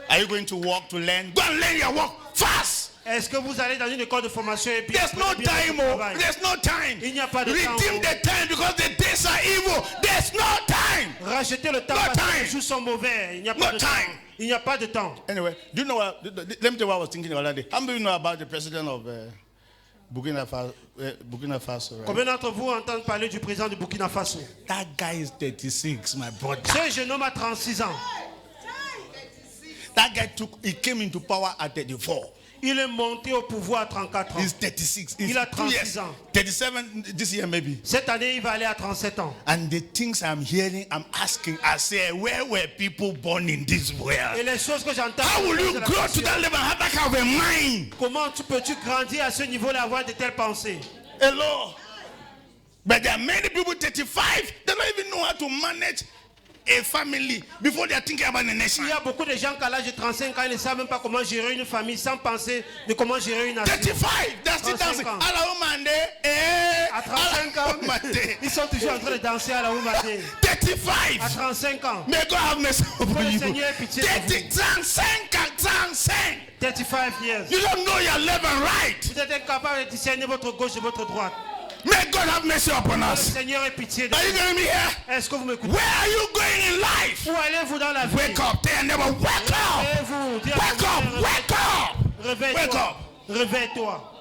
Are you going to work to learn? Go and learn your work fast. Est-ce que vous allez dans une école de formation et puis There's no apprenez bien time, votre oh. travail? There's no time. Il n'y a pas de temps, Redeem oh. the time because the days are evil. There's no time. Rachetez le temps No parce que time. les jours sont mauvais. Il n'y a No pas de temps. time. Il n'y a pas de temps. Anyway, do you know what? Let me tell you what I was thinking the other day. How many of you know about the president of Burkina Faso? Right? Combien d'entre vous entendent parler du président du Burkina Faso? That guy is 36, my brother. Ce jeune homme a 36 ans. That guy he came into power at 34. Il est monté au pouvoir à 34 ans. He's 36. He's Il a 2 36 years. ans. 37 this year maybe. Cette année, il va aller à 37 ans. And the things I'm hearing, I'm asking, I say, where were people born in this Et world? les choses que j'entends. How will you c'est la grow to question. that level and have that kind of a mind? Comment peux-tu grandir à ce niveau-là, avoir de telles pensées? Hello. But there are many people 35, they don't even know how to manage a family before they are thinking about the nation. Il y a beaucoup de gens qu'à l'âge de 35 ans, ils ne savent même pas comment gérer une famille sans penser de comment gérer une nation. 35, they're still 35 dancing. ans. À la Oumande, eh, À 35 ans, ils sont toujours en train de danser à la Oumadé. 35. À 35 ans, May God have mercy upon Que le you. Seigneur ait pitié de vous. 35. 35 years. You don't know your left and right. Vous êtes incapable de discerner votre gauche et votre droite. May God have mercy upon Que le us. Seigneur ait pitié de Are you vous. getting me here? Est-ce que vous m'écoutez? Where are you going in life? Où allez-vous dans la vie? Wake up, tell your neighbor, wake up. Réveillez-vous. Dis à Wake votre up, frère, wake up. Wake Réveille-toi. up. Réveille-toi.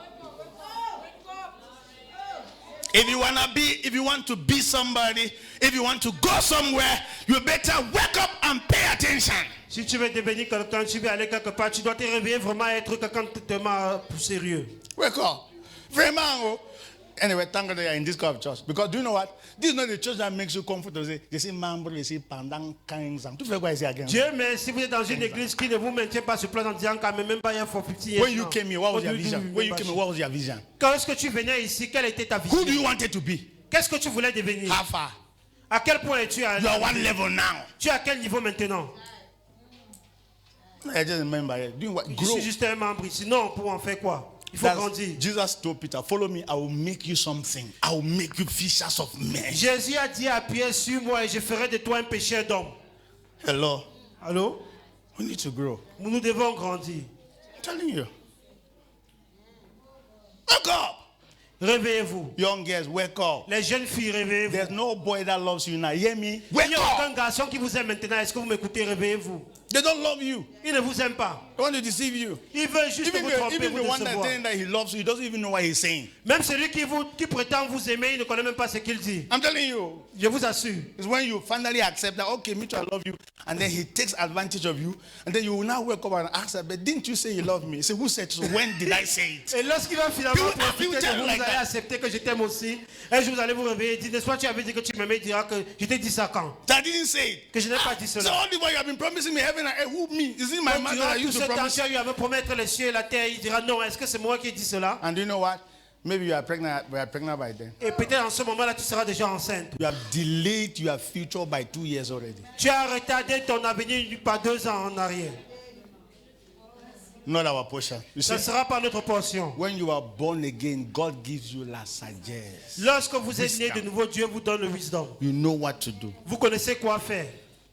If you want to be somebody, if you want to go somewhere, you better wake up and pay attention. Si tu veux devenir quelqu'un, tu veux aller quelque part, tu dois te réveiller vraiment et être quelqu'un de totalement sérieux. Wake up. Vraiment. Oh. Anyway, thank God they are in this kind of church. Because do you know what? This is not the church that makes you comfortable. They say, membre, they say, pendant 15 ans. Tu fais quoi ici again? Dieu, mais si vous êtes dans une église qui ne vous maintient pas sur place en disant quand même pas un for 50 years. When you came here, what was your vision? When you came here, what was your vision? Quand est-ce que tu venais ici, quelle était ta Who do you vision? want it to be? Qu'est-ce que tu voulais devenir? How far? À quel point es-tu allé? You are one level now. Tu es à quel niveau maintenant? I just remember doing what? Je Grow. suis juste un membre ici. Non, pour en faire quoi? Il faut That's- grandir. Jesus told Peter, follow me, I will make you something. I will make you fishers of men. Jésus a dit à Pierre, suis-moi et je ferai de toi un pécheur d'homme. Hello. Allô? We need to grow. Nous devons grandir. I'm telling you. Wake up. Réveillez-vous. Young girls, wake up. Les jeunes filles, réveillez-vous. There's no boy that loves you now. Hear me? Il Wake n'y a aucun up. garçon qui vous aime maintenant. Est-ce que vous m'écoutez? Réveillez-vous. They don't love you. Il ne vous aime pas. They want to deceive you. Il veut juste Even vous the, tromper, even vous the one that's décevoir. saying that he loves you, he doesn't even know what he's saying. Même celui qui prétend vous aimer, il ne connaît même pas ce qu'il dit. I'm telling you. Je vous assure. It's when you finally accept that, okay, me too, I love you. And then he takes advantage of you. And then you will now wake up and ask her, but didn't you say you love me? He said, who said so? When did I say it? Et lorsqu'il va finalement You- profiter you de tell vous, vous like allez that. accepter que je t'aime aussi. Un jour, vous allez vous réveiller et dire, n'est-ce pas, tu avais dit que tu m'aimais, il dira que je t'ai dit ça quand? I didn't say it. Que je n'ai pas dit So cela. all the while you have been promising me heaven and earth. Who me? Is it my Donc, mother durant that tout used ce to temps, promise? tu as eu à me promettre les cieux et la terre. Il dira, non, est-ce que c'est moi qui ai dit cela? And do you know what? Maybe you are pregnant. We are pregnant by then. Et peut-être en ce moment-là, tu seras déjà enceinte. You have delayed your future by 2 years already. Tu as retardé ton avenir par 2 ans en arrière. Not our portion. You Ça ne see, sera pas notre portion. when you are born again, God gives you la sagesse. Lorsque vous êtes né de nouveau, Dieu vous donne le wisdom. You know what to do. Vous connaissez quoi faire.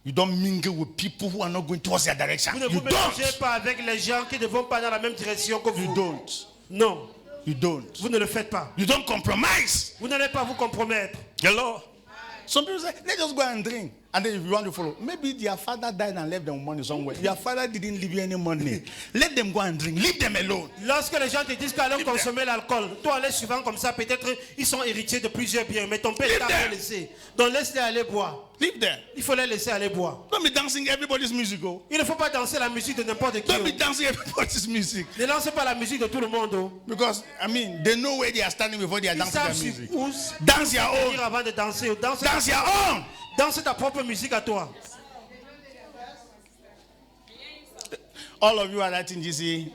You don't mingle with people who are not going towards your direction. Vous ne You vous mélangez don't. pas avec les gens qui ne vont pas dans la même direction que You vous. don't. Non, You don't. vous ne le faites pas. You don't compromise. Vous n'allez pas vous compromettre. Hello. Some people say, let's just go and drink. And then if you want to follow, maybe their father died and left them money somewhere. Your father didn't leave you any money. Let them go and drink. Leave them alone. Lorsque les gens te disent qu'allons consommer l'alcool, toi allez suivant comme ça, peut-être ils sont héritiers de plusieurs biens, mais ton père Leave t'a them. rien laissé. Donc laisse-les aller boire. Leave them. Il faut les laisser aller boire. Don't be dancing everybody's music. Oh. Il ne faut pas danser la musique de n'importe qui. Don't be Oh. dancing everybody's music. Ne lancez pas la musique de tout le monde. Oh. Because, I mean, they know where they are standing before they are Ils dancing their savent music. où Dance your venir own. avant de danser. Oh. Dance your own. Danse ta propre musique à toi. All of you are writing GC.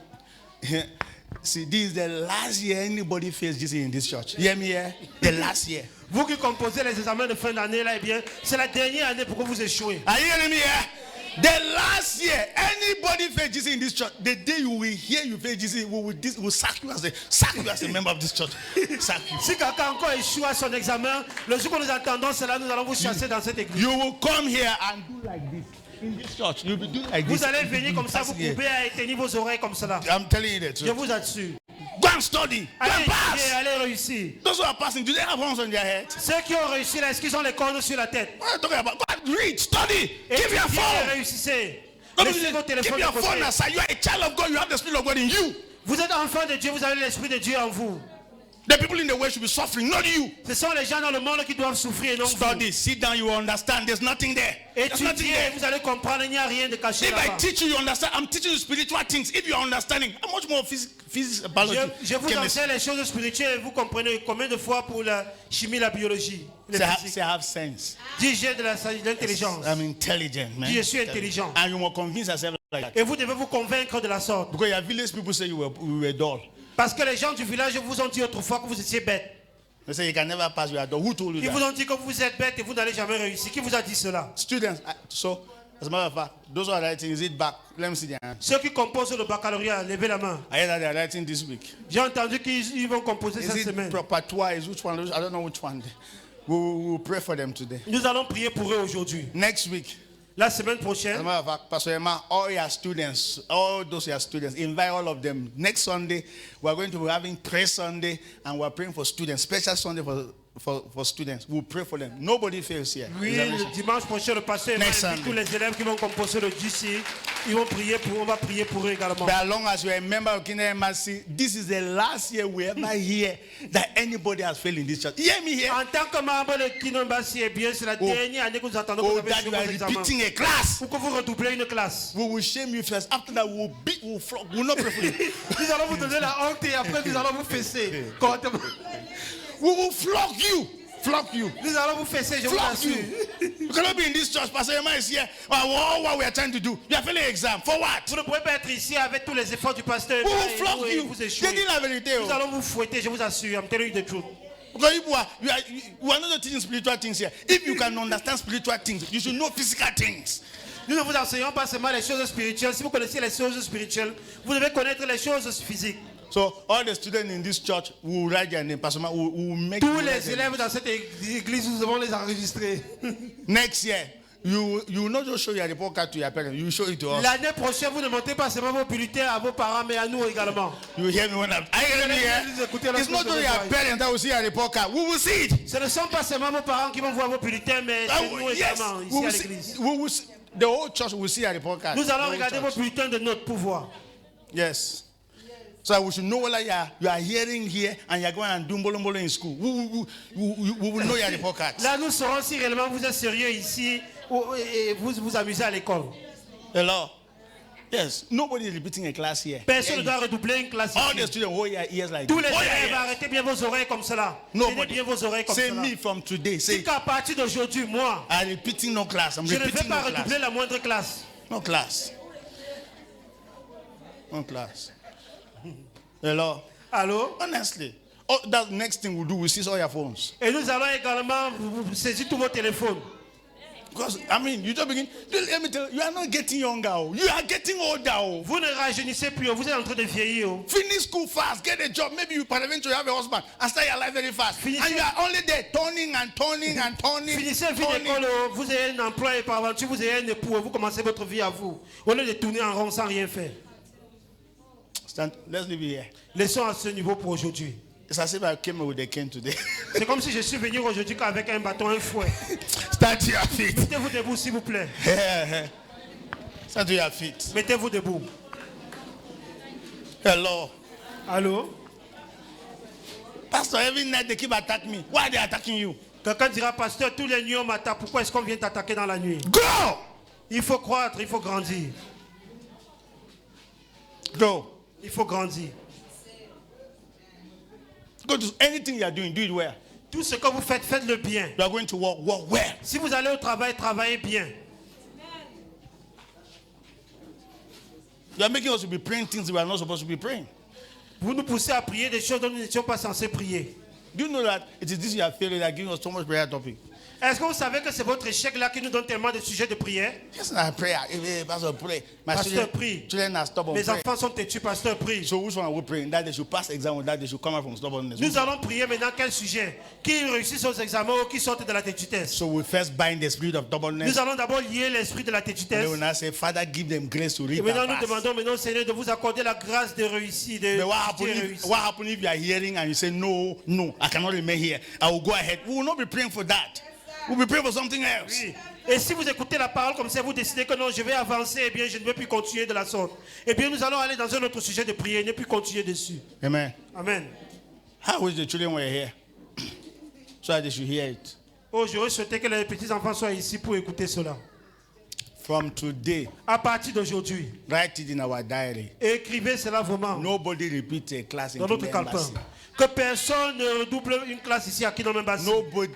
See, this is the last year anybody faced GC in this church. You hear me here? The last year. Vous qui composez les examens de fin d'année, là, eh bien, c'est la dernière année pour que vous échouez. Are you hearing me here? The last year anybody faced GC in this church, the day you will hear you face GC, we will sack you as a member of this church. Sack you. Si quelqu'un encore échoue à son examen, le jour que nous attendons cela, nous allons vous chasser dans cette église. You will come here and do like this in this church. You'll be doing like this. Vous allez venir comme ça, vous Here. pouvez tenir vos oreilles comme cela. I'm telling you the Je truth. vous assure. Go and study. Go Allez and étudier, pass. allez réussir. Those who are passing, do they have horns on their head? Ceux qui ont réussi là, est-ce qu'ils ont les cornes sur la tête? What are you talking about? Go and read, study. Give your Étudiez et phone. réussissez. Don't Laissez vos keep téléphones your de côté. phone aside. You are a child of God. You have the Spirit of God in you. Vous êtes enfant de Dieu, vous avez l'Esprit de Dieu en vous. The people in the world should be suffering, not you. Ce sont les gens dans le monde qui doivent souffrir et non vous. Study, sit down, you will understand. There's nothing there. There's nothing Étudiez, there. vous allez comprendre, il n'y a rien de caché If I là-bas. teach you, you understand. I'm teaching you spiritual things. If you are understanding, how much more physics, biology, Je vous chemistry? enseigne les choses spirituelles et vous comprenez combien de fois pour la chimie, la biologie, le physique. Say I have sense. Dis j'ai de l'intelligence. I'm intelligent, man. Dis je suis intelligent. And you will convince yourself like that. Et vous devez vous convaincre de la sorte. Because your village people say you were dull. Parce que les gens du village vous ont dit autrefois que vous étiez bête. They say you can never pass, you are dull. Who told you Ils vous that? ont dit que vous êtes bête et vous n'allez jamais réussir. Qui vous a dit cela? Students, so as a matter of fact, those who are writing, is it back? Let me see their hands. Ceux qui composent le baccalauréat, levez la main. I hear that they are writing this week. J'ai entendu qu'ils vont composer Is cette it semaine. proper twice? Which one? I don't know which one. We will pray for them today. Nous allons prier pour eux aujourd'hui. Next week, La semaine as a prochaine, matter of fact, Pastor Emma, all your students, all those your students, invite all of them. Next Sunday, we are going to be having prayer Sunday, and we are praying for students, special Sunday for students. We'll pray for them. Nobody fails here. oui, le dimanche prochain, le pasteur Next invite tous Sunday. les élèves qui vont composer le GC. Ils vont prier pour, on va prier pour eux également. But as long as you are a member of Kingdom Mercy, this is the last year we ever hear that anybody has failed in this church. Hear me here. En tant que membre de Kinombasi, eh bien, c'est la dernière année que nous attendons que Oh, vous avez that sur you are vos examens. repeating a class. Pour que vous redoublez une classe. We will shame you first. After that, we will beat, we will flog. We will not pray for you. Nous allons vous donner la honte et après nous allons vous fesser. Correctement. We will flog you. Flog you. Nous allons vous fesser, je vous Flog assure. you. You cannot be in this church. Pastor Emma is here. What we are trying to do. You are failing exam. For what? Vous ne pouvez pas être ici avec tous les efforts du pasteur. We will et flog vous, you. vous They échouez. did la vérité. Nous allons vous fouetter, je vous assure. I'm telling you the truth. Because if we are not teaching spiritual things here. If you can understand spiritual things, you should know physical things. Nous ne vous enseignons pas seulement les choses spirituelles. Si vous connaissez les choses spirituelles, vous devez connaître les choses physiques. So all the students in this church will write their name. Pastor, we will make Tous you write les their élèves dans cette église, nous devons les enregistrer. name. Next year. You will not just show your report card to your parents. You will show it to us. L'année prochaine, vous ne montez pas seulement vos bulletins à vos parents, mais à nous également. You hear me when I'm. Are you hearing me here? It's not only your parents that will see your report card. We will see it. Ce ne sont pas seulement vos parents qui vont voir vos bulletins, mais c'est nous Yes. également We ici à will l'église. see, we will see, the whole church will see your report card. Nous The allons whole regarder vos church. bulletins de notre pouvoir. Yes. So we should know whether you are hearing here and you are going and doing bolo in school. We will know your report cards. Là, nous saurons si réellement vous êtes sérieux ici et vous vous amusez à l'école. Hello. Yes. Nobody is repeating a class here. Personne ne doit redoubler une classe All the ici. students hold your ears like Tous les this. Hold your élèves, ears. arrêtez bien vos oreilles comme cela. Tenez Nobody. bien vos oreilles comme Say cela. me from today. Say Si qu'à partir d'aujourd'hui, moi, I'm repeating no class. I'm je ne vais repeating pas no redoubler class. la moindre classe. No class. No class. Hello. Allô? Honestly. Oh, that next thing we'll do, we'll seize all your phones. Et nous allons également saisir tous vos téléphones. Because, I mean, you just begin. Let me tell you, you are not getting younger. You are getting older. Vous ne rajeunissez plus, vous êtes en train de vieillir. Finish school fast, get a job. Maybe you eventually have a husband and start your life very fast. And you are only there turning and turning and turning. Finissez vie d'école, vous avez un emploi et par aventure, vous avez un époux, vous commencez votre vie à vous. Au lieu de tourner en rond sans rien faire. Stand, let's leave it here. Laissons à ce niveau pour aujourd'hui. It's as if I came with a cane today. C'est comme si je suis venu aujourd'hui avec un bâton, un fouet. Stand to your feet. Mettez-vous debout, s'il vous plaît. Stand to your feet. Mettez-vous debout. Hello. Allô? Pastor, every night they keep attacking me. Why are they attacking you? Quelqu'un dira, pasteur, tous les nuits on m'attaque. Pourquoi est-ce qu'on vient t'attaquer dans la nuit? Grow. Il faut croître, il faut grandir. Grow. Il faut grandir. Go to anything you are doing, do it well. Tout ce que vous faites, faites-le bien. You are going to work, work well. Si vous allez au travail, travaillez bien. You are making us to be praying things we are not supposed to be praying. Vous nous poussez à prier des choses dont nous n'étions pas censés prier. Do you know that it is this you are failing that giving us so much prayer topic? Est-ce que vous savez que c'est votre échec là qui nous donne tellement de sujets de prière? Just not prayer. Pastor, pray. My Pasteur, prie. children are stubborn. Mes Pray. enfants sont têtus, pasteur, prie. So which one are we praying? That they should pass exam or that they should come out from stubbornness? Nous allons prier maintenant quel sujet? Qui réussissent aux examens ou qui sortent de la têtutesse? So we first bind the spirit of stubbornness. Nous allons d'abord lier l'esprit de la And têtutesse. they will now say, Father, give them grace to read Et maintenant, that nous fast. demandons maintenant, Seigneur, de vous accorder la grâce de réussir. But what happens if you are hearing and you say, no, I cannot remain here. I will go ahead. We will not be praying for that. We'll be praying for something else. Oui. Et si vous écoutez la parole comme ça, vous décidez que non, je vais avancer, eh bien, je ne veux plus continuer de la sorte. Eh bien, nous allons aller dans un autre sujet de prière, ne plus continuer dessus. Amen. Amen. I wish the children were here so that they should hear it. Oh, j'aurais souhaité que les petits-enfants soient ici pour écouter cela. From today, À partir d'aujourd'hui, write it in our diary. écrivez cela vraiment Nobody repeats a class in dans notre the calepin. embassy. Que personne ne redouble une classe ici à Kingdom Embassy. Nobody